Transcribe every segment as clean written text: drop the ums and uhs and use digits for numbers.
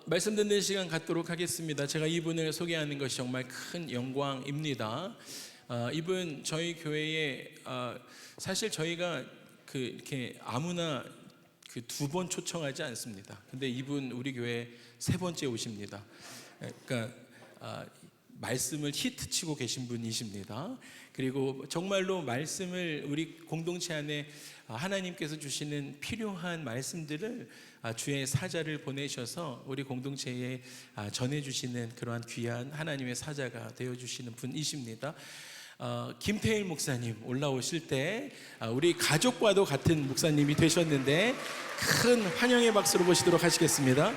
말씀 듣는 시간 갖도록 하겠습니다. 제가 이분을 소개하는 것이 정말 큰 영광입니다. 이분 저희 교회에 사실 저희가 이렇게 아무나 두 번 초청하지 않습니다. 근데 이분 우리 교회 세 번째 오십니다. 그러니까 말씀을 히트치고 계신 분이십니다. 그리고 정말로 말씀을 우리 공동체 안에 하나님께서 주시는 필요한 말씀들을 주의 사자를 보내셔서 우리 공동체에 전해주시는 그러한 귀한 하나님의 사자가 되어주시는 분이십니다. 김태일 목사님 올라오실 때 우리 가족과도 같은 목사님이 되셨는데 큰 환영의 박수로 모시도록 하시겠습니다.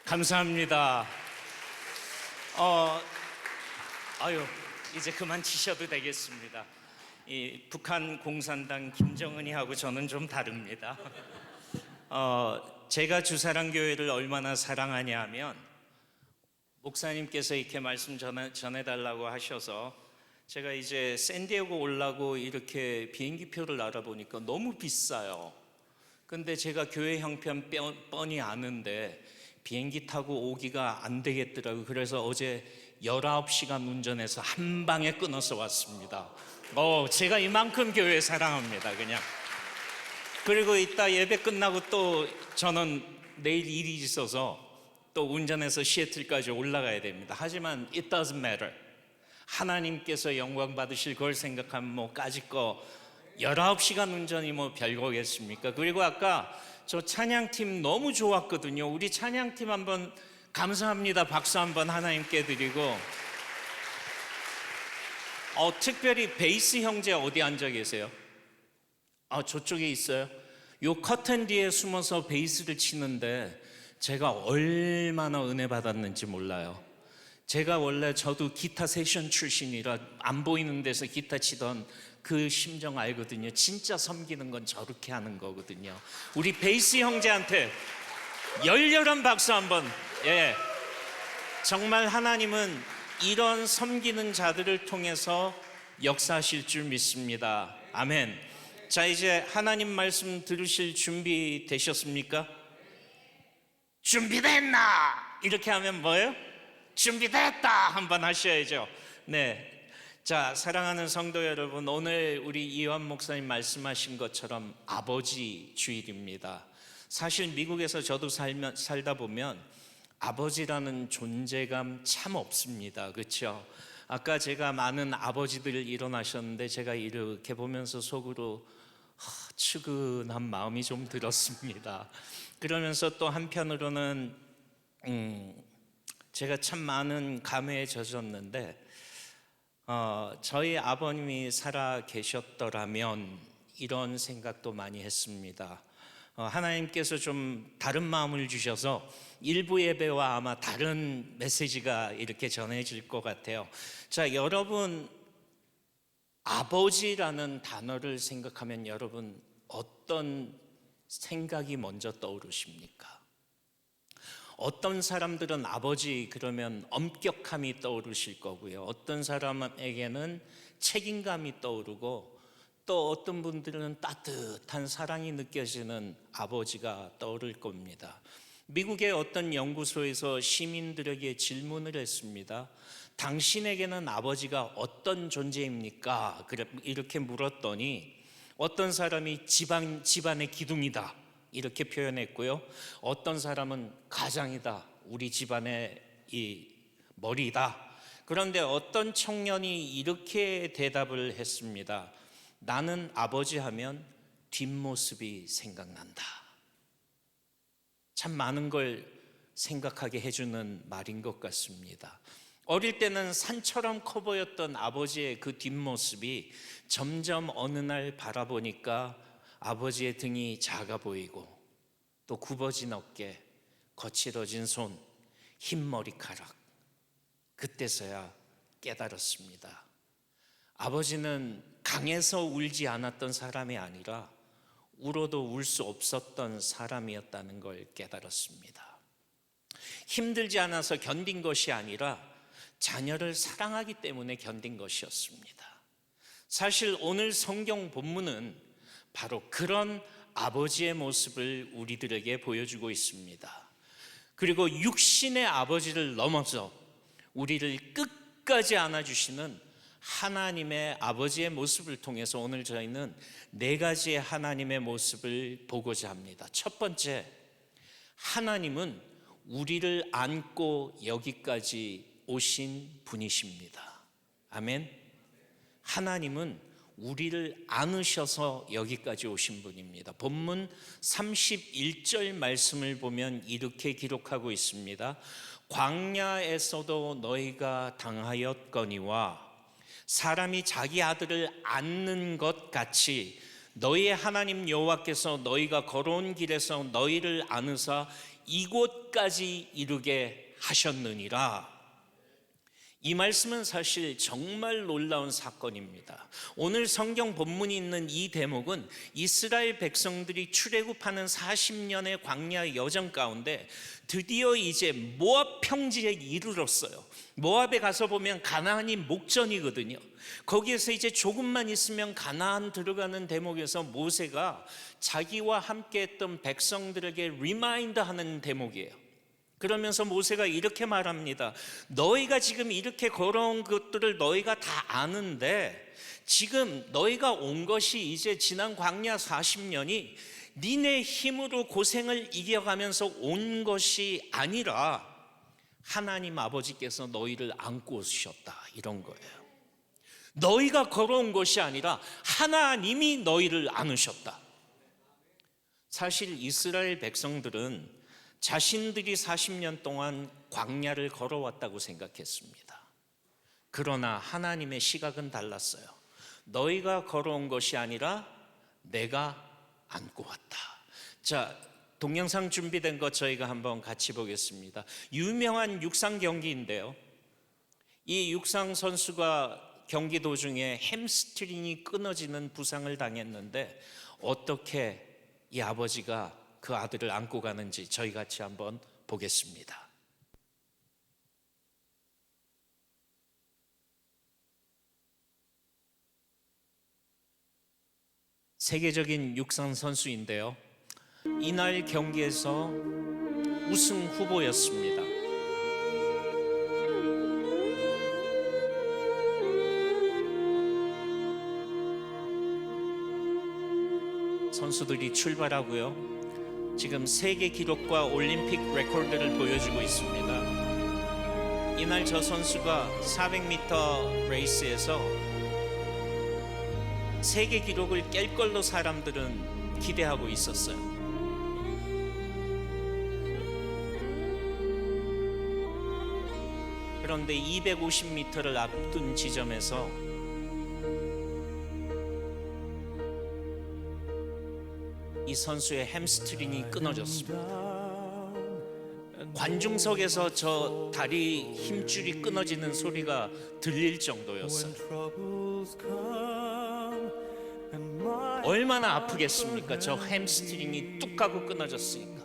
감사합니다. 이제 그만 치셔도 되겠습니다. 이 북한 공산당 김정은이하고 저는 좀 다릅니다. 제가 주사랑교회를 얼마나 사랑하냐 하면 목사님께서 이렇게 말씀 전해달라고 하셔서 제가 이제 샌디에고 오려고 이렇게 비행기표를 알아보니까 너무 비싸요. 근데 제가 교회 형편 뻔히 아는데 비행기 타고 오기가 안 되겠더라고요. 그래서 어제 19시간 운전해서 한 방에 끊어서 왔습니다. 제가 이만큼 교회 사랑합니다. 그냥. 그리고 이따 예배 끝나고 또 저는 내일 일이 있어서 또 운전해서 시애틀까지 올라가야 됩니다. 하지만 it doesn't matter. 하나님께서 영광 받으실 걸 생각하면 까짓 거 19시간 운전이 별거겠습니까? 그리고 아까 저 찬양팀 너무 좋았거든요. 우리 찬양팀 한번 감사합니다. 박수 한번 하나님께 드리고 특별히 베이스 형제 어디 앉아 계세요? 저쪽에 있어요. 요 커튼 뒤에 숨어서 베이스를 치는데 제가 얼마나 은혜 받았는지 몰라요. 제가 원래 저도 기타 세션 출신이라 안 보이는 데서 기타 치던 그 심정 알거든요. 진짜 섬기는 건 저렇게 하는 거거든요. 우리 베이스 형제한테 열렬한 박수 한번. 정말 하나님은 이런 섬기는 자들을 통해서 역사하실 줄 믿습니다. 아멘. 자, 이제 하나님 말씀 들으실 준비 되셨습니까? 준비됐나? 이렇게 하면 뭐예요? 준비됐다 한번 하셔야죠. 네. 자, 사랑하는 성도 여러분, 오늘 우리 이완 목사님 말씀하신 것처럼 아버지 주일입니다. 사실 미국에서 저도 살다 보면 아버지라는 존재감 참 없습니다. 그렇죠? 아까 제가 많은 아버지들 일어나셨는데 제가 이렇게 보면서 속으로 측은한 마음이 좀 들었습니다. 그러면서 또 한편으로는 제가 참 많은 감회에 젖었는데 저희 아버님이 살아 계셨더라면 이런 생각도 많이 했습니다. 하나님께서 좀 다른 마음을 주셔서 일부 예배와 아마 다른 메시지가 이렇게 전해질 것 같아요. 자, 여러분 아버지라는 단어를 생각하면 여러분 어떤 생각이 먼저 떠오르십니까? 어떤 사람들은 아버지 그러면 엄격함이 떠오르실 거고요. 어떤 사람에게는 책임감이 떠오르고 또 어떤 분들은 따뜻한 사랑이 느껴지는 아버지가 떠오를 겁니다. 미국의 어떤 연구소에서 시민들에게 질문을 했습니다. 당신에게는 아버지가 어떤 존재입니까? 이렇게 물었더니 어떤 사람이 집안의 기둥이다 이렇게 표현했고요. 어떤 사람은 가장이다, 우리 집안의 이 머리다. 그런데 어떤 청년이 이렇게 대답을 했습니다. 나는 아버지 하면 뒷모습이 생각난다. 참 많은 걸 생각하게 해주는 말인 것 같습니다. 어릴 때는 산처럼 커 보였던 아버지의 그 뒷모습이 점점 어느 날 바라보니까 아버지의 등이 작아 보이고 또 굽어진 어깨, 거칠어진 손, 흰 머리카락. 그때서야 깨달았습니다. 아버지는 강해서 울지 않았던 사람이 아니라 울어도 울 수 없었던 사람이었다는 걸 깨달았습니다. 힘들지 않아서 견딘 것이 아니라 자녀를 사랑하기 때문에 견딘 것이었습니다. 사실 오늘 성경 본문은 바로 그런 아버지의 모습을 우리들에게 보여주고 있습니다. 그리고 육신의 아버지를 넘어서 우리를 끝까지 안아주시는 하나님의 아버지의 모습을 통해서 오늘 저희는 네 가지의 하나님의 모습을 보고자 합니다. 첫 번째, 하나님은 우리를 안고 여기까지 오신 분이십니다. 아멘. 하나님은 우리를 안으셔서 여기까지 오신 분입니다. 본문 31절 말씀을 보면 이렇게 기록하고 있습니다. 광야에서도 너희가 당하였거니와 사람이 자기 아들을 안는 것 같이 너희의 하나님 여호와께서 너희가 걸어온 길에서 너희를 안으사 이곳까지 이르게 하셨느니라. 이 말씀은 사실 정말 놀라운 사건입니다. 오늘 성경 본문이 있는 이 대목은 이스라엘 백성들이 출애굽하는 40년의 광야 여정 가운데 드디어 이제 모압 평지에 이르렀어요. 모압에 가서 보면 가나안이 목전이거든요. 거기에서 이제 조금만 있으면 가나안 들어가는 대목에서 모세가 자기와 함께 했던 백성들에게 리마인드하는 대목이에요. 그러면서 모세가 이렇게 말합니다. 너희가 지금 이렇게 걸어온 것들을 너희가 다 아는데 지금 너희가 온 것이 이제 지난 광야 40년이 니네 힘으로 고생을 이겨가면서 온 것이 아니라 하나님 아버지께서 너희를 안고 오셨다, 이런 거예요. 너희가 걸어온 것이 아니라 하나님이 너희를 안으셨다. 사실 이스라엘 백성들은 자신들이 40년 동안 광야를 걸어왔다고 생각했습니다. 그러나 하나님의 시각은 달랐어요. 너희가 걸어온 것이 아니라 내가 안고 왔다. 자, 동영상 준비된 것 저희가 한번 같이 보겠습니다. 유명한 육상 경기인데요. 이 육상 선수가 경기 도중에 햄스트링이 끊어지는 부상을 당했는데 어떻게 이 아버지가 그 아들을 안고 가는지 저희 같이 한번 보겠습니다. 세계적인 육상 선수인데요. 이날 경기에서 우승 후보였습니다. 선수들이 출발하고요. 지금 세계 기록과 올림픽 레코드를 보여주고 있습니다. 이날 저 선수가 400m 레이스에서 세계 기록을 깰 걸로 사람들은 기대하고 있었어요. 그런데 250m를 앞둔 지점에서 이 선수의 햄스트링이 끊어졌습니다. 관중석에서 저 다리 힘줄이 끊어지는 소리가 들릴 정도였어요. 얼마나 아프겠습니까? 저 햄스트링이 뚝 하고 끊어졌으니까.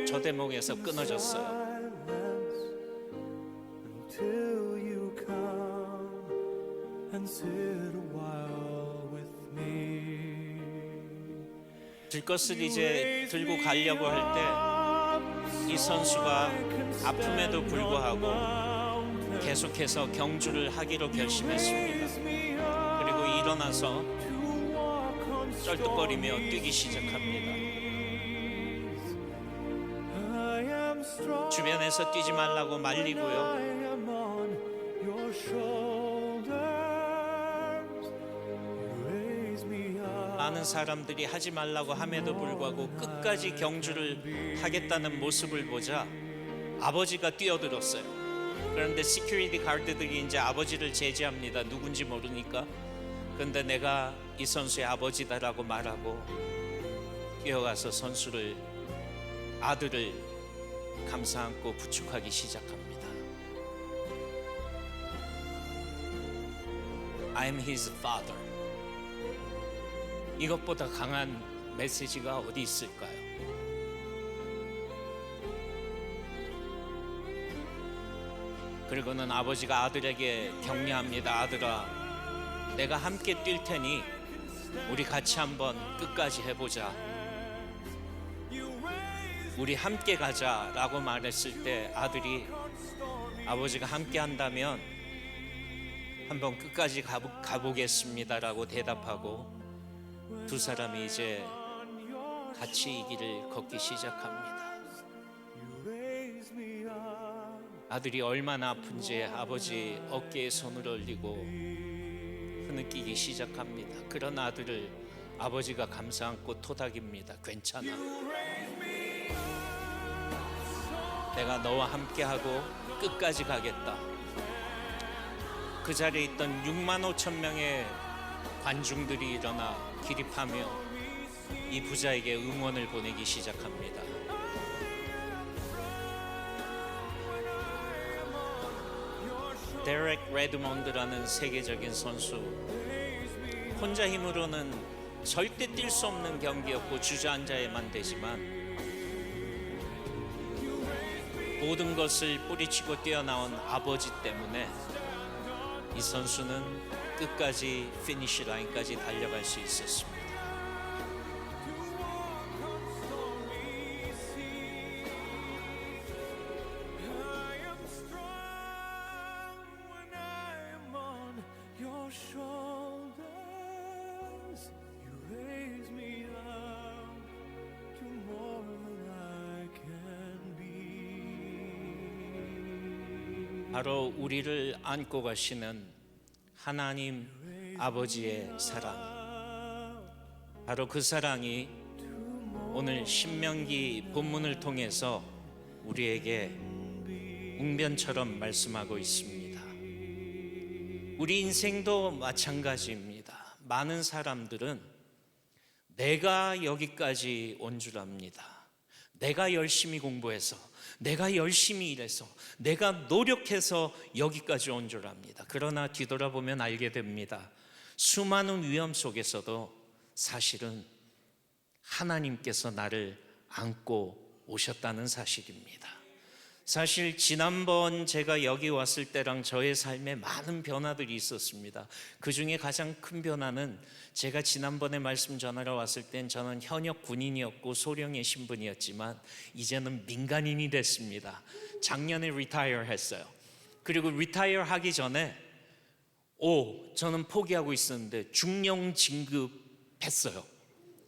저 대목에서 끊어졌어요. 들것을 이제 들고 가려고 할 때 이 선수가 아픔에도 불구하고 계속해서 경주를 하기로 결심했습니다. 그리고 일어나서 쩔뚝거리며 뛰기 시작합니다. 주변에서 뛰지 말라고 말리고요. 많은 사람들이 하지 말라고 함에도 불구하고 끝까지 경주를 하겠다는 모습을 보자 아버지가 뛰어들었어요. 그런데 시큐리티 가드들이 이제 아버지를 제지합니다. 누군지 모르니까. 그런데 내가 이 선수의 아버지다라고 말하고 뛰어가서 아들을 감싸 안고 부축하기 시작합니다. I'm his father. 이것보다 강한 메시지가 어디 있을까요? 그리고는 아버지가 아들에게 격려합니다. 아들아, 내가 함께 뛸 테니 우리 같이 한번 끝까지 해보자. 우리 함께 가자라고 말했을 때 아들이 아버지가 함께 한다면 한번 끝까지 가보겠습니다라고 대답하고 두 사람이 이제 같이 이 길을 걷기 시작합니다. 아들이 얼마나 아픈지 아버지 어깨에 손을 올리고 흐느끼기 시작합니다. 그런 아들을 아버지가 감싸 안고 토닥입니다. 괜찮아. 내가 너와 함께하고 끝까지 가겠다. 그 자리에 있던 6만 5천 명의 관중들이 일어나 기립하며 이 부자에게 응원을 보내기 시작합니다. 데렉 레드몬드라는 세계적인 선수, 혼자 힘으로는 절대 뛸 수 없는 경기였고 주저앉아야만 되지만 모든 것을 뿌리치고 뛰어나온 아버지 때문에 이 선수는 끝까지 피니시 라인까지 달려갈 수 있었습니다. 바로 우리를 안고 가시는 하나님 아버지의 사랑, 바로 그 사랑이 오늘 신명기 본문을 통해서 우리에게 웅변처럼 말씀하고 있습니다. 우리 인생도 마찬가지입니다. 많은 사람들은 내가 여기까지 온 줄 압니다. 내가 열심히 공부해서, 내가 열심히 일해서, 내가 노력해서 여기까지 온 줄 압니다. 그러나 뒤돌아보면 알게 됩니다. 수많은 위험 속에서도 사실은 하나님께서 나를 안고 오셨다는 사실입니다. 사실 지난번 제가 여기 왔을 때랑 저의 삶에 많은 변화들이 있었습니다. 그 중에 가장 큰 변화는 제가 지난번에 말씀 전하러 왔을 땐 저는 현역 군인이었고 소령의 신분이었지만 이제는 민간인이 됐습니다. 작년에 리타이어 했어요. 그리고 리타이어 하기 전에 저는 포기하고 있었는데 중령 진급했어요.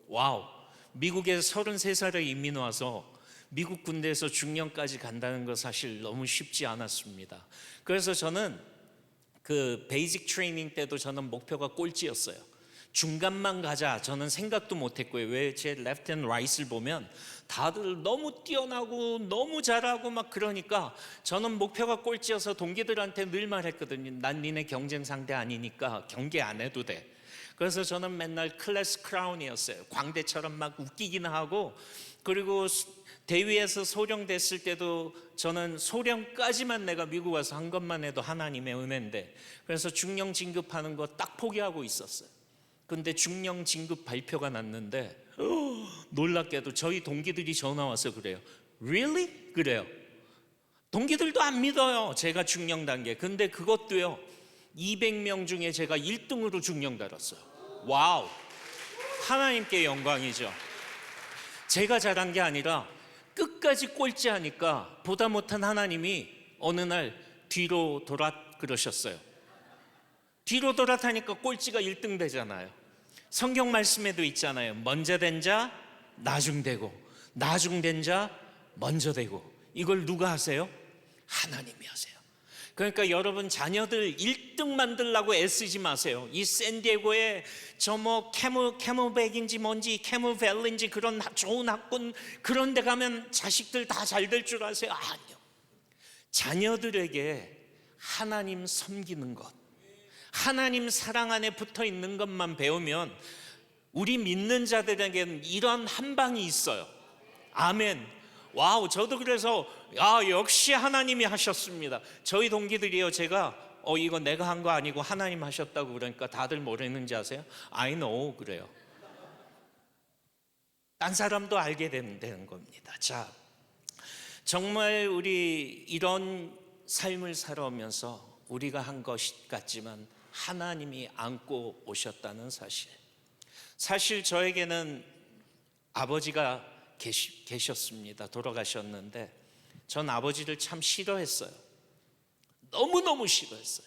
와우. 미국에서 33살에 이민 와서 미국 군대에서 중령까지 간다는 거 사실 너무 쉽지 않았습니다. 그래서 저는 그 베이직 트레이닝 때도 저는 목표가 꼴찌였어요. 중간만 가자 저는 생각도 못했고요. 왜 제 레프트 앤 라이트를 보면 다들 너무 뛰어나고 너무 잘하고 막 그러니까 저는 목표가 꼴찌여서 동기들한테 늘 말했거든요. 난 니네 경쟁 상대 아니니까 경계 안 해도 돼. 그래서 저는 맨날 클래스 크라운이었어요. 광대처럼 막 웃기긴 하고, 그리고 대위에서 소령 됐을 때도 저는 소령까지만 내가 미국 와서 한 것만 해도 하나님의 은혜인데, 그래서 중령 진급하는 거 딱 포기하고 있었어요. 근데 중령 진급 발표가 났는데 놀랍게도 저희 동기들이 전화 와서 그래요. Really? 그래요. 동기들도 안 믿어요. 제가 중령 단계. 근데 그것도요 200명 중에 제가 1등으로 중령 달았어요. 와우. 하나님께 영광이죠. 제가 잘한 게 아니라 끝까지 꼴찌하니까 보다 못한 하나님이 어느 날 뒤로 돌아 그러셨어요. 뒤로 돌아타니까 꼴찌가 1등 되잖아요. 성경 말씀에도 있잖아요. 먼저 된 자 나중 되고, 나중 된 자 먼저 되고. 이걸 누가 하세요? 하나님이 하세요. 그러니까 여러분 자녀들 1등 만들라고 애쓰지 마세요. 이 샌디에고에 저 뭐 캐모백인지 뭔지 캐모밸리인지 그런 좋은 학군 그런 데 가면 자식들 다 잘 될 줄 아세요? 아니요. 자녀들에게 하나님 섬기는 것, 하나님 사랑 안에 붙어 있는 것만 배우면 우리 믿는 자들에게는 이런 한 방이 있어요. 아멘. 와우. 저도 그래서 역시 하나님이 하셨습니다. 저희 동기들이요, 제가 이거 내가 한 거 아니고 하나님 하셨다고 그러니까 다들 뭐라는지 아세요? I know 그래요. 딴 사람도 알게 되는 겁니다. 자, 정말 우리 이런 삶을 살아오면서 우리가 한 것 같지만 하나님이 안고 오셨다는 사실. 사실 저에게는 아버지가 계셨습니다. 돌아가셨는데 전 아버지를 참 싫어했어요. 너무너무 싫어했어요.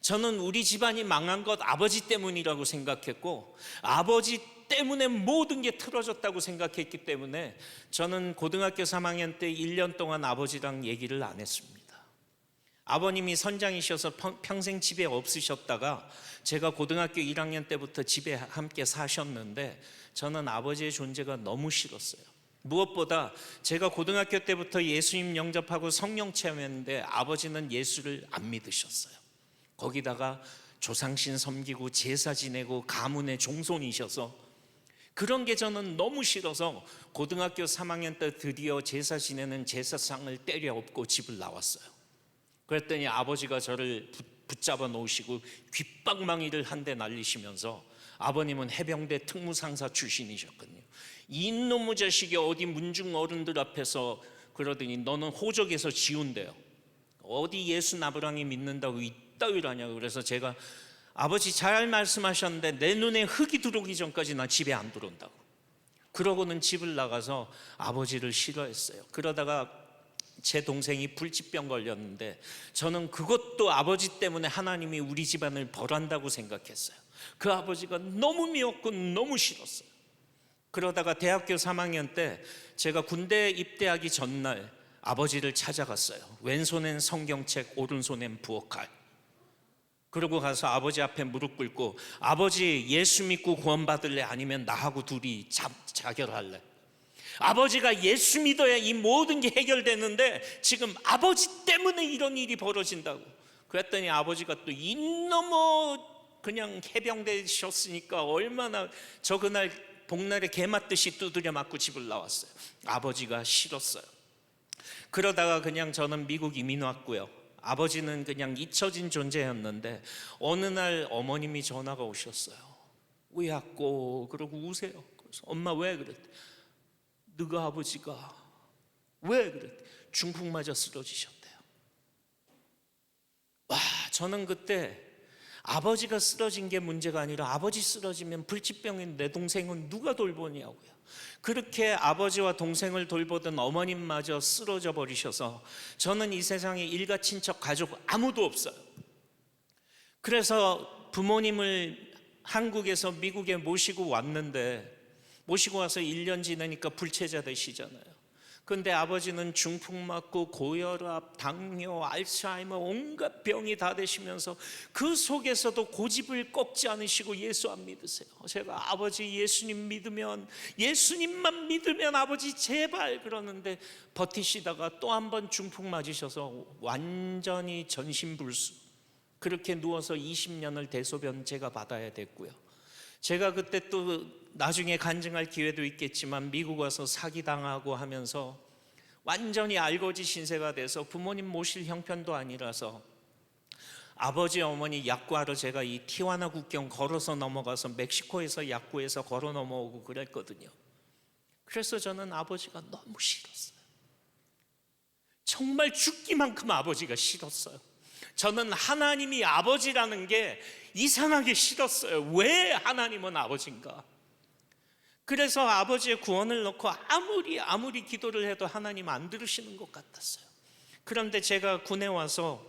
저는 우리 집안이 망한 것 아버지 때문이라고 생각했고 아버지 때문에 모든 게 틀어졌다고 생각했기 때문에 저는 고등학교 3학년 때 1년 동안 아버지랑 얘기를 안 했습니다. 아버님이 선장이셔서 평생 집에 없으셨다가 제가 고등학교 1학년 때부터 집에 함께 사셨는데 저는 아버지의 존재가 너무 싫었어요. 무엇보다 제가 고등학교 때부터 예수님 영접하고 성령 체험했는데 아버지는 예수를 안 믿으셨어요. 거기다가 조상신 섬기고 제사 지내고 가문의 종손이셔서 그런 게 저는 너무 싫어서 고등학교 3학년 때 드디어 제사 지내는 제사상을 때려 엎고 집을 나왔어요. 그랬더니 아버지가 저를 붙잡아 놓으시고 귓방망이를 한 대 날리시면서 아버님은 해병대 특무상사 출신이셨거든요. 이놈의 자식이 어디 문중 어른들 앞에서 그러더니 너는 호적에서 지운대요. 어디 예수 나부랑이 믿는다고 이따위를 하냐고. 그래서 제가 아버지 잘 말씀하셨는데 내 눈에 흙이 들어오기 전까지 난 집에 안 들어온다고. 그러고는 집을 나가서 아버지를 싫어했어요. 그러다가 제 동생이 불치병 걸렸는데 저는 그것도 아버지 때문에 하나님이 우리 집안을 벌한다고 생각했어요. 그 아버지가 너무 미웠고 너무 싫었어요. 그러다가 대학교 3학년 때 제가 군대 입대하기 전날 아버지를 찾아갔어요. 왼손엔 성경책, 오른손엔 부엌칼. 그러고 가서 아버지 앞에 무릎 꿇고 아버지 예수 믿고 구원받을래? 아니면 나하고 둘이 자결할래? 아버지가 예수 믿어야 이 모든 게 해결되는데 지금 아버지 때문에 이런 일이 벌어진다고. 그랬더니 아버지가 또 이놈의 그냥 해병대셨으니까 얼마나 저 그날 복날에 개 맞듯이 두드려 맞고 집을 나왔어요. 아버지가 싫었어요. 그러다가 그냥 저는 미국 이민 왔고요. 아버지는 그냥 잊혀진 존재였는데 어느 날 어머님이 전화가 오셨어요. 왜 왔고 그러고 우세요. 그래서 엄마 왜 그랬대? 너가 아버지가 왜 그랬대? 중풍 맞아 쓰러지셨대요. 와, 저는 그때 아버지가 쓰러진 게 문제가 아니라 아버지 쓰러지면 불치병인 내 동생은 누가 돌보냐고요. 그렇게 아버지와 동생을 돌보던 어머님마저 쓰러져 버리셔서 저는 이 세상에 일가 친척 가족 아무도 없어요. 그래서 부모님을 한국에서 미국에 모시고 왔는데 모시고 와서 1년 지나니까 불체자 되시잖아요. 근데 아버지는 중풍 맞고 고혈압, 당뇨, 알츠하이머 온갖 병이 다 되시면서 그 속에서도 고집을 꺾지 않으시고 예수 안 믿으세요. 제가 아버지 예수님 믿으면 예수님만 믿으면 아버지 제발 그러는데 버티시다가 또 한 번 중풍 맞으셔서 완전히 전신불수. 그렇게 누워서 20년을 대소변 제가 받아야 됐고요. 제가 그때 또 나중에 간증할 기회도 있겠지만 미국 와서 사기당하고 하면서 완전히 알거지 신세가 돼서 부모님 모실 형편도 아니라서 아버지 어머니 약구하러 제가 이 티와나 국경 걸어서 넘어가서 멕시코에서 약구해서 걸어 넘어오고 그랬거든요. 그래서 저는 아버지가 너무 싫었어요. 정말 죽기만큼 아버지가 싫었어요. 저는 하나님이 아버지라는 게 이상하게 싫었어요. 왜 하나님은 아버지인가? 그래서 아버지의 구원을 놓고 아무리 기도를 해도 하나님 안 들으시는 것 같았어요. 그런데 제가 군에 와서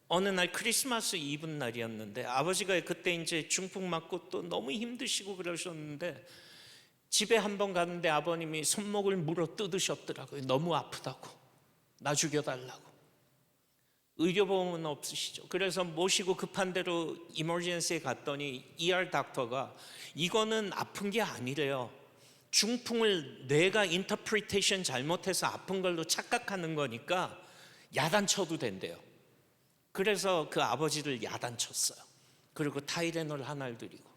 어느 날 크리스마스 이브 날이었는데 아버지가 그때 이제 중풍 맞고 또 너무 힘드시고 그러셨는데 집에 한번 가는데 아버님이 손목을 물어 뜯으셨더라고요. 너무 아프다고. 나 죽여달라고. 의료보험은 없으시죠. 그래서 모시고 급한 대로 이머전시에 갔더니 ER 닥터가 이거는 아픈 게 아니래요. 중풍을 내가 인터프리테이션 잘못해서 아픈 걸로 착각하는 거니까 야단쳐도 된대요. 그래서 그 아버지를 야단쳤어요. 그리고 타이레놀 하나를 드리고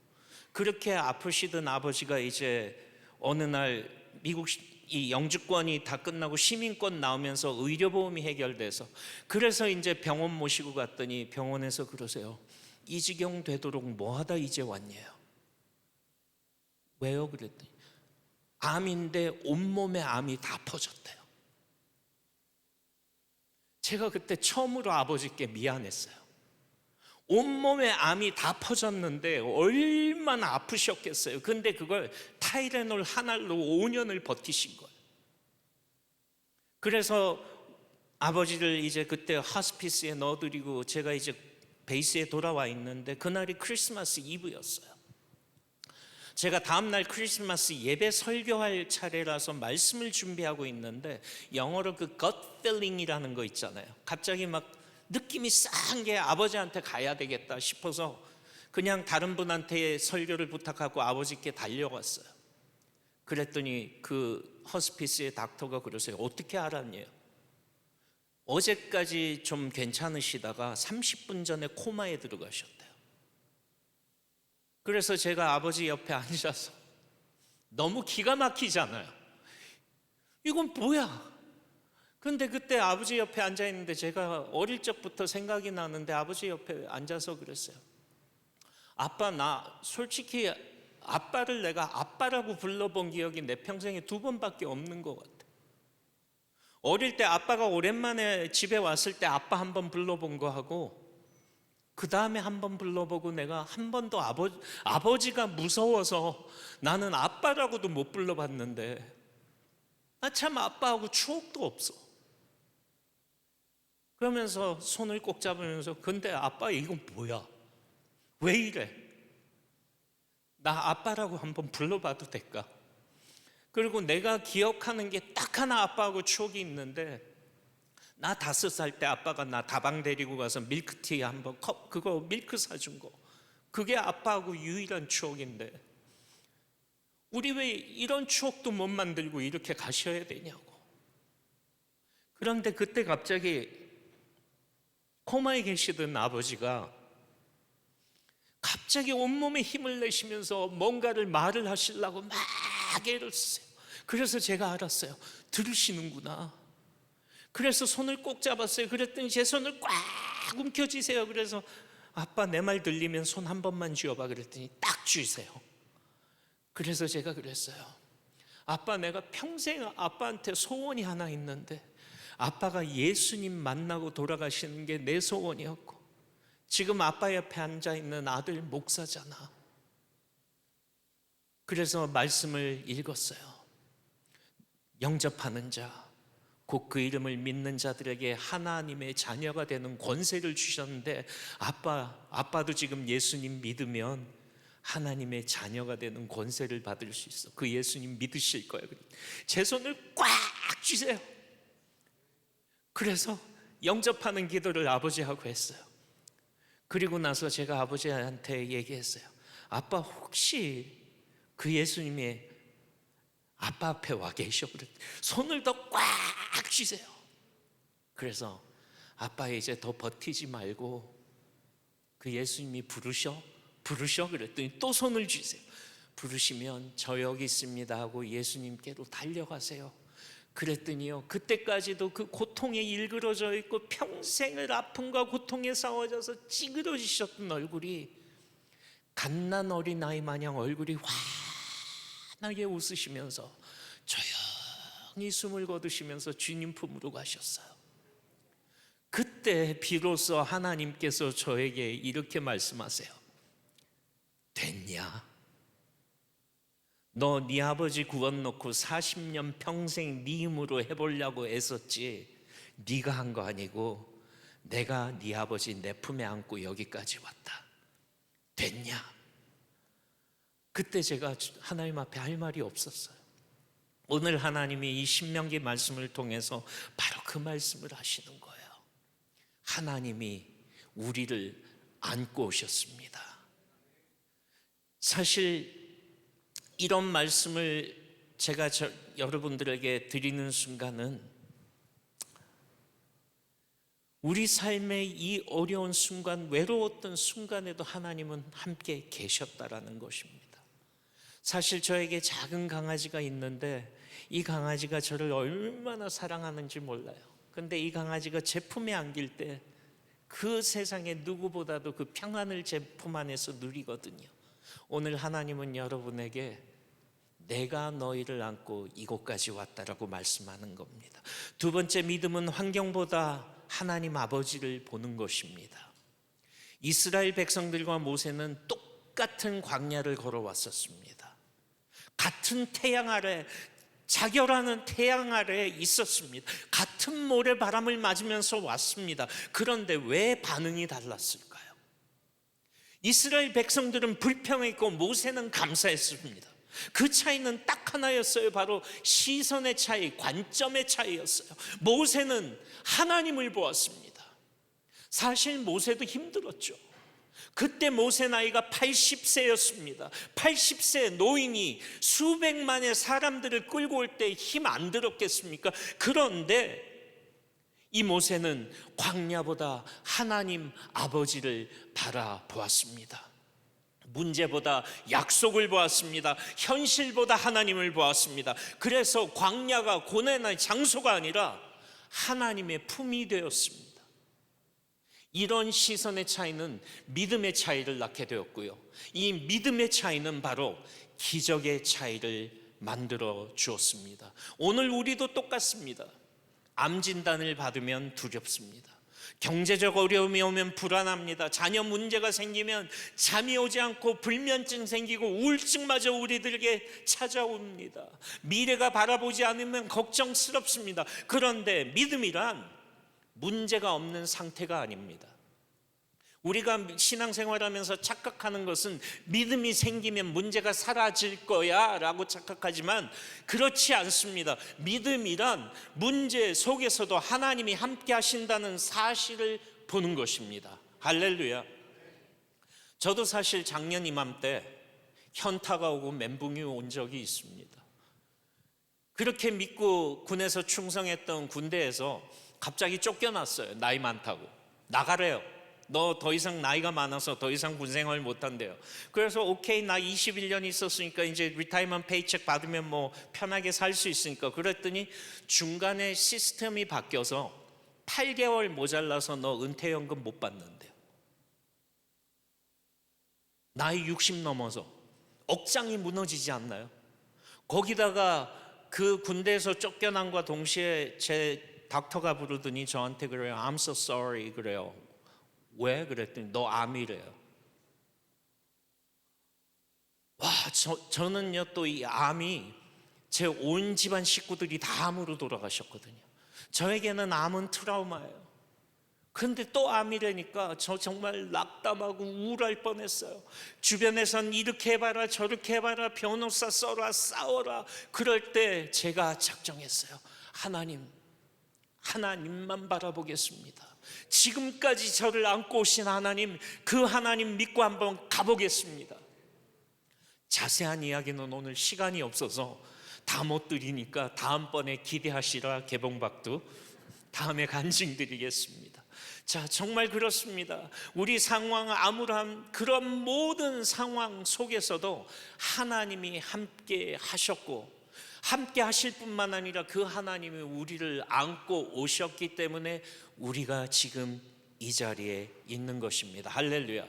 그렇게 아프시던 아버지가 이제 어느 날 미국 이 영주권이 다 끝나고 시민권 나오면서 의료보험이 해결돼서 그래서 이제 병원 모시고 갔더니 병원에서 그러세요. 이 지경 되도록 뭐하다 이제 왔냐요. 왜요? 그랬더니 암인데 온몸에 암이 다 퍼졌대요. 제가 그때 처음으로 아버지께 미안했어요. 온몸에 암이 다 퍼졌는데 얼마나 아프셨겠어요. 근데 그걸 타이레놀 한 알로 5년을 버티신 거예요. 그래서 아버지를 이제 그때 하스피스에 넣어드리고 제가 이제 베이스에 돌아와 있는데 그날이 크리스마스 이브였어요. 제가 다음날 크리스마스 예배 설교할 차례라서 말씀을 준비하고 있는데 영어로 그 gut feeling이라는 거 있잖아요. 갑자기 막 느낌이 싼 게 아버지한테 가야 되겠다 싶어서 그냥 다른 분한테 설교를 부탁하고 아버지께 달려갔어요. 그랬더니 그 허스피스의 닥터가 그러세요. 어떻게 알았냐? 어제까지 좀 괜찮으시다가 30분 전에 코마에 들어가셨대요. 그래서 제가 아버지 옆에 앉아서 너무 기가 막히잖아요. 이건 뭐야? 근데 그때 아버지 옆에 앉아 있는데 제가 어릴 적부터 생각이 나는데 아버지 옆에 앉아서 그랬어요. 아빠, 나 솔직히 아빠를 내가 아빠라고 불러본 기억이 내 평생에 2번밖에 없는 것 같아. 어릴 때 아빠가 오랜만에 집에 왔을 때 아빠 한 번 불러본 거 하고 그 다음에 한 번 불러보고 내가 한 번도 아버지가 무서워서 나는 아빠라고도 못 불러봤는데 나 참 아빠하고 추억도 없어. 그러면서 손을 꼭 잡으면서 근데 아빠 이건 뭐야? 왜 이래? 나 아빠라고 한번 불러봐도 될까? 그리고 내가 기억하는 게 딱 하나 아빠하고 추억이 있는데 나 5살 때 아빠가 나 다방 데리고 가서 밀크티 한번 컵 그거 밀크 사준 거 그게 아빠하고 유일한 추억인데 우리 왜 이런 추억도 못 만들고 이렇게 가셔야 되냐고. 그런데 그때 갑자기 코마에 계시던 아버지가 갑자기 온몸에 힘을 내시면서 뭔가를 말을 하시려고 막 애를 쓰세요. 그래서 제가 알았어요. 들으시는구나. 그래서 손을 꼭 잡았어요. 그랬더니 제 손을 꽉 움켜쥐세요. 그래서 아빠 내 말 들리면 손 한 번만 쥐어봐. 그랬더니 딱 쥐세요. 그래서 제가 그랬어요. 아빠 내가 평생 아빠한테 소원이 하나 있는데 아빠가 예수님 만나고 돌아가시는 게 내 소원이었고 지금 아빠 옆에 앉아있는 아들 목사잖아. 그래서 말씀을 읽었어요. 영접하는 자 곧 그 이름을 믿는 자들에게 하나님의 자녀가 되는 권세를 주셨는데 아빠도 지금 예수님 믿으면 하나님의 자녀가 되는 권세를 받을 수 있어. 그 예수님 믿으실 거예요. 제 손을 꽉 쥐세요. 그래서 영접하는 기도를 아버지하고 했어요. 그리고 나서 제가 아버지한테 얘기했어요. 아빠 혹시 그 예수님이 아빠 앞에 와 계셔? 손을 더 꽉 쥐세요. 그래서 아빠 이제 더 버티지 말고 그 예수님이 부르셔 그랬더니 또 손을 쥐세요. 부르시면 저 여기 있습니다 하고 예수님께로 달려가세요. 그랬더니요 그때까지도 그 고통에 일그러져 있고 평생을 아픔과 고통에 싸워져서 찌그러지셨던 얼굴이 갓난 어린아이 마냥 얼굴이 환하게 웃으시면서 조용히 숨을 거두시면서 주님 품으로 가셨어요. 그때 비로소 하나님께서 저에게 이렇게 말씀하세요. 됐냐? 너 네 아버지 구원 놓고 40년 평생 네 힘으로 해보려고 애썼지 네가 한 거 아니고 내가 네 아버지 내 품에 안고 여기까지 왔다. 됐냐? 그때 제가 하나님 앞에 할 말이 없었어요. 오늘 하나님이 이 신명기 말씀을 통해서 바로 그 말씀을 하시는 거예요. 하나님이 우리를 안고 오셨습니다. 사실 이런 말씀을 제가 여러분들에게 드리는 순간은 우리 삶의 이 어려운 순간, 외로웠던 순간에도 하나님은 함께 계셨다라는 것입니다. 사실 저에게 작은 강아지가 있는데 이 강아지가 저를 얼마나 사랑하는지 몰라요. 근데 이 강아지가 제 품에 안길 때 그 세상에 누구보다도 그 평안을 제 품 안에서 누리거든요. 오늘 하나님은 여러분에게 내가 너희를 안고 이곳까지 왔다라고 말씀하는 겁니다. 두 번째 믿음은 환경보다 하나님 아버지를 보는 것입니다. 이스라엘 백성들과 모세는 똑같은 광야를 걸어왔었습니다. 같은 태양 아래, 자결하는 태양 아래에 있었습니다. 같은 모래바람을 맞으면서 왔습니다. 그런데 왜 반응이 달랐을까요? 이스라엘 백성들은 불평했고 모세는 감사했습니다. 그 차이는 딱 하나였어요. 바로 시선의 차이, 관점의 차이였어요. 모세는 하나님을 보았습니다. 사실 모세도 힘들었죠. 그때 모세 나이가 80세였습니다. 80세 노인이 수백만의 사람들을 끌고 올 때 힘 안 들었겠습니까? 그런데 이 모세는 광야보다 하나님 아버지를 바라보았습니다. 문제보다 약속을 보았습니다. 현실보다 하나님을 보았습니다. 그래서 광야가 고난의 장소가 아니라 하나님의 품이 되었습니다. 이런 시선의 차이는 믿음의 차이를 낳게 되었고요. 이 믿음의 차이는 바로 기적의 차이를 만들어 주었습니다. 오늘 우리도 똑같습니다. 암 진단을 받으면 두렵습니다. 경제적 어려움이 오면 불안합니다. 자녀 문제가 생기면 잠이 오지 않고 불면증 생기고 우울증마저 우리들에게 찾아옵니다. 미래가 바라보지 않으면 걱정스럽습니다. 그런데 믿음이란 문제가 없는 상태가 아닙니다. 우리가 신앙생활하면서 착각하는 것은 믿음이 생기면 문제가 사라질 거야 라고 착각하지만 그렇지 않습니다. 믿음이란 문제 속에서도 하나님이 함께 하신다는 사실을 보는 것입니다. 할렐루야. 저도 사실 작년 이맘때 현타가 오고 멘붕이 온 적이 있습니다. 그렇게 믿고 군에서 충성했던 군대에서 갑자기 쫓겨났어요. 나이 많다고. 나가래요. 너 더 이상 나이가 많아서 더 이상 군생활 못한대요. 그래서 오케이, 나 21년 있었으니까 이제 리타이먼트 페이책 받으면 뭐 편하게 살 수 있으니까. 그랬더니 중간에 시스템이 바뀌어서 8개월 모자라서 너 은퇴연금 못 받는데요. 나이 60 넘어서 억장이 무너지지 않나요? 거기다가 그 군대에서 쫓겨난과 동시에 제 닥터가 부르더니 저한테 그래요. I'm so sorry 그래요. 왜? 그랬더니 너 암이래요. 와, 저는요 또 이 암이 제 온 집안 식구들이 다 암으로 돌아가셨거든요. 저에게는 암은 트라우마예요. 근데 또 암이라니까 저 정말 낙담하고 우울할 뻔했어요. 주변에선 이렇게 해봐라 저렇게 해봐라, 변호사 써라 싸워라. 그럴 때 제가 작정했어요. 하나님만 바라보겠습니다. 지금까지 저를 안고 오신 하나님, 그 하나님 믿고 한번 가보겠습니다. 자세한 이야기는 오늘 시간이 없어서 다 못 드리니까 다음번에 기대하시라. 개봉박두 다음에 간증드리겠습니다. 자, 정말 그렇습니다. 우리 상황, 암울한 그런 모든 상황 속에서도 하나님이 함께 하셨고, 함께 하실 뿐만 아니라 그 하나님이 우리를 안고 오셨기 때문에 우리가 지금 이 자리에 있는 것입니다. 할렐루야.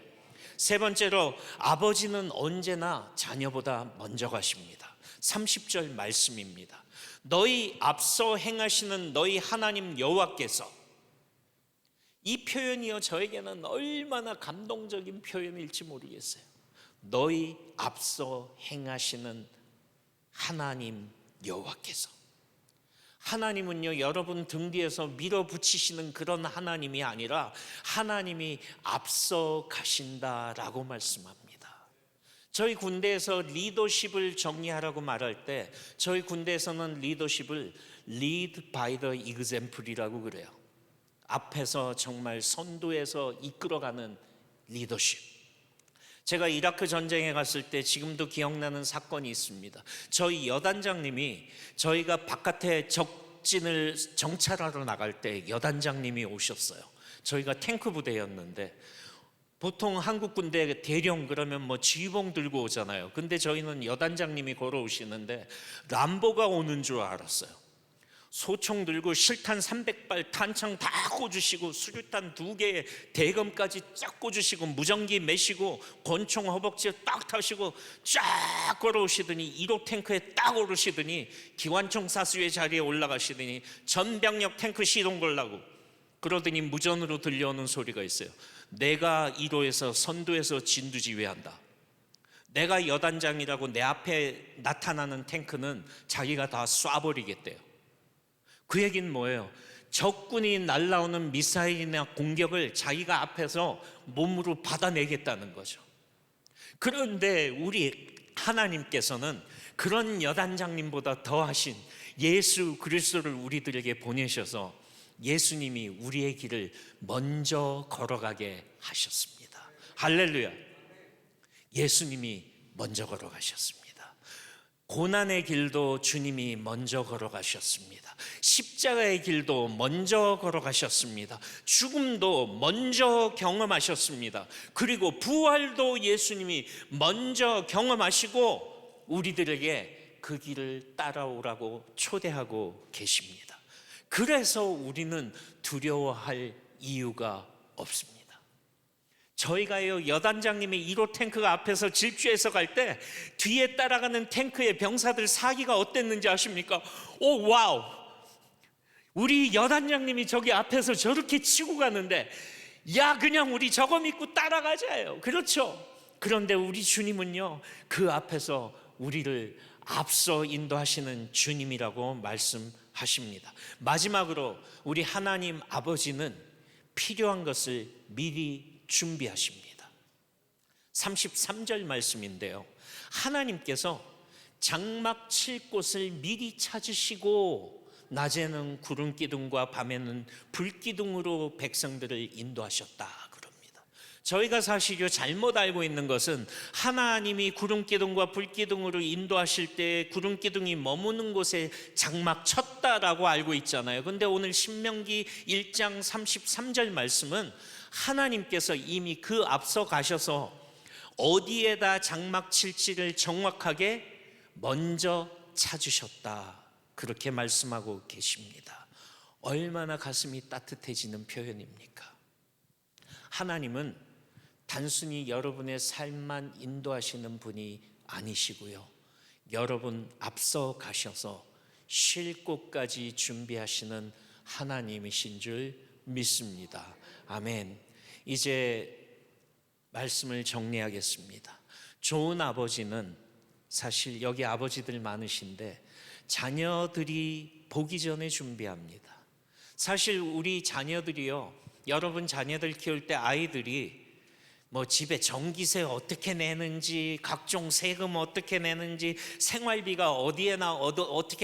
세 번째로, 아버지는 언제나 자녀보다 먼저 가십니다. 30절 말씀입니다. 너희 앞서 행하시는 너희 하나님 여호와께서, 이 표현이요 저에게는 얼마나 감동적인 표현일지 모르겠어요. 너희 앞서 행하시는 하나님 여호와께서. 하나님은요 여러분 등 뒤에서 밀어붙이시는 그런 하나님이 아니라 하나님이 앞서 가신다라고 말씀합니다. 저희 군대에서 리더십을 정리하라고 말할 때 저희 군대에서는 리더십을 lead by the example이라고 그래요. 앞에서 정말 선두에서 이끌어가는 리더십. 제가 이라크 전쟁에 갔을 때 지금도 기억나는 사건이 있습니다. 저희 여단장님이, 저희가 바깥에 적진을 정찰하러 나갈 때 여단장님이 오셨어요. 저희가 탱크 부대였는데 보통 한국 군대 대령 그러면 뭐 지휘봉 들고 오잖아요. 근데 저희는 여단장님이 걸어오시는데 람보가 오는 줄 알았어요. 소총 들고 실탄 300발 탄창 다 꽂으시고 수류탄 2개에 대검까지 쫙 꽂으시고 무전기 메시고 권총 허벅지에 딱 타시고 쫙 걸어오시더니 1호 탱크에 딱 오르시더니 기관총 사수의 자리에 올라가시더니 전병력 탱크 시동 걸라고 그러더니 무전으로 들려오는 소리가 있어요. 내가 1호에서 선두에서 진두지휘한다. 내가 여단장이라고 내 앞에 나타나는 탱크는 자기가 다 쏴버리겠대요. 그 얘기는 뭐예요? 적군이 날라오는 미사일이나 공격을 자기가 앞에서 몸으로 받아내겠다는 거죠. 그런데 우리 하나님께서는 그런 여단장님보다 더하신 예수 그리스도를 우리들에게 보내셔서 예수님이 우리의 길을 먼저 걸어가게 하셨습니다. 할렐루야. 예수님이 먼저 걸어가셨습니다. 고난의 길도 주님이 먼저 걸어가셨습니다. 십자가의 길도 먼저 걸어가셨습니다. 죽음도 먼저 경험하셨습니다. 그리고 부활도 예수님이 먼저 경험하시고 우리들에게 그 길을 따라오라고 초대하고 계십니다. 그래서 우리는 두려워할 이유가 없습니다. 저희가요, 여단장님의 1호 탱크가 앞에서 질주해서 갈 때 뒤에 따라가는 탱크의 병사들 사기가 어땠는지 아십니까? 오, 와우! 우리 여단장님이 저기 앞에서 저렇게 치고 가는데 야, 그냥 우리 저거 믿고 따라가자요. 그렇죠? 그런데 우리 주님은요, 그 앞에서 우리를 앞서 인도하시는 주님이라고 말씀하십니다. 마지막으로 우리 하나님 아버지는 필요한 것을 미리 준비하십니다. 33절 말씀인데요, 하나님께서 장막 칠 곳을 미리 찾으시고 낮에는 구름 기둥과 밤에는 불 기둥으로 백성들을 인도하셨다 그럽니다. 저희가 사실요 잘못 알고 있는 것은 하나님이 구름 기둥과 불 기둥으로 인도하실 때 구름 기둥이 머무는 곳에 장막 쳤다라고 알고 있잖아요. 근데 오늘 신명기 1장 33절 말씀은 하나님께서 이미 그 앞서 가셔서 어디에다 장막 칠지를 정확하게 먼저 찾으셨다, 그렇게 말씀하고 계십니다. 얼마나 가슴이 따뜻해지는 표현입니까? 하나님은 단순히 여러분의 삶만 인도하시는 분이 아니시고요, 여러분 앞서 가셔서 쉴 곳까지 준비하시는 하나님이신 줄 믿습니다. 아멘. 이제 말씀을 정리하겠습니다. 좋은 아버지는, 사실 여기 아버지들 많으신데 자녀들이 보기 전에 준비합니다. 사실 우리 자녀들이요, 여러분 자녀들 키울 때 아이들이 뭐 집에 전기세 어떻게 내는지, 각종 세금 어떻게 내는지, 생활비가 어떻게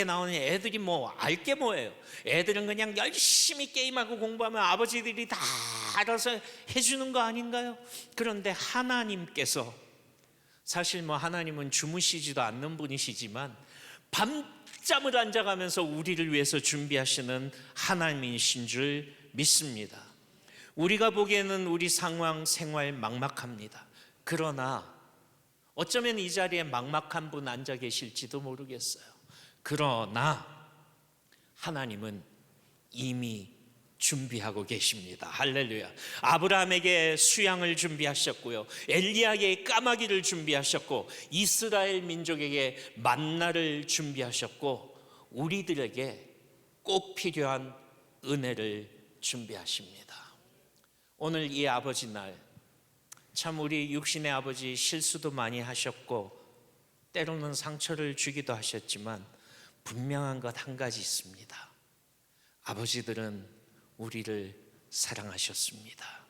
나오는지 애들이 뭐 알게 뭐예요. 애들은 그냥 열심히 게임하고 공부하면 아버지들이 다 알아서 해주는 거 아닌가요? 그런데 하나님께서, 사실 뭐 하나님은 주무시지도 않는 분이시지만 밤잠을 안 자가면서 우리를 위해서 준비하시는 하나님이신 줄 믿습니다. 우리가 보기에는 우리 상황, 생활 막막합니다. 그러나 어쩌면 이 자리에 막막한 분 앉아 계실지도 모르겠어요. 그러나 하나님은 이미 준비하고 계십니다. 할렐루야. 아브라함에게 수양을 준비하셨고요, 엘리야에게 까마귀를 준비하셨고, 이스라엘 민족에게 만나를 준비하셨고, 우리들에게 꼭 필요한 은혜를 준비하십니다. 오늘 이 아버지 날, 참 우리 육신의 아버지 실수도 많이 하셨고 때로는 상처를 주기도 하셨지만 분명한 것 한 가지 있습니다. 아버지들은 우리를 사랑하셨습니다.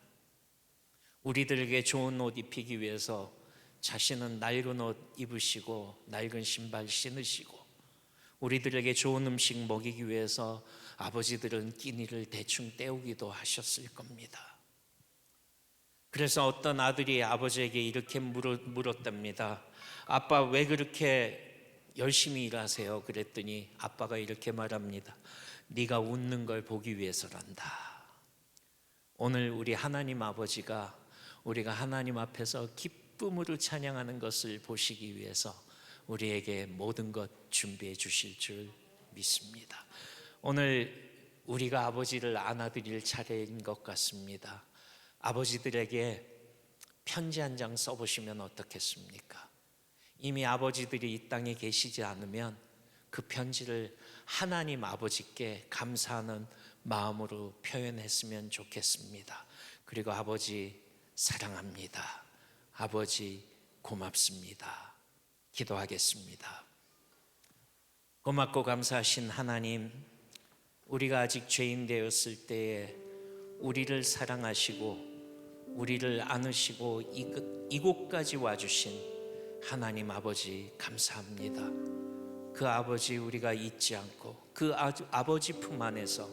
우리들에게 좋은 옷 입히기 위해서 자신은 낡은 옷 입으시고 낡은 신발 신으시고, 우리들에게 좋은 음식 먹이기 위해서 아버지들은 끼니를 대충 때우기도 하셨을 겁니다. 그래서 어떤 아들이 아버지에게 이렇게 물었답니다. 아빠, 왜 그렇게 열심히 일하세요? 그랬더니 아빠가 이렇게 말합니다. 네가 웃는 걸 보기 위해서란다. 오늘 우리 하나님 아버지가 우리가 하나님 앞에서 기쁨으로 찬양하는 것을 보시기 위해서 우리에게 모든 것 준비해 주실 줄 믿습니다. 오늘 우리가 아버지를 안아드릴 차례인 것 같습니다. 아버지들에게 편지 한 장 써보시면 어떻겠습니까? 이미 아버지들이 이 땅에 계시지 않으면 그 편지를 하나님 아버지께 감사하는 마음으로 표현했으면 좋겠습니다. 그리고 아버지 사랑합니다. 아버지 고맙습니다. 기도하겠습니다. 고맙고 감사하신 하나님, 우리가 아직 죄인 되었을 때에 우리를 사랑하시고 우리를 안으시고 이곳까지 와주신 하나님 아버지 감사합니다. 그 아버지 우리가 잊지 않고 그 아버지 품 안에서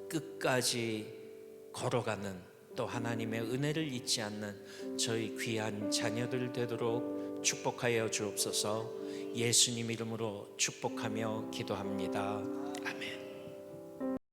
끝까지 걸어가는, 또 하나님의 은혜를 잊지 않는 저희 귀한 자녀들 되도록 축복하여 주옵소서. 예수님 이름으로 축복하며 기도합니다. 아멘.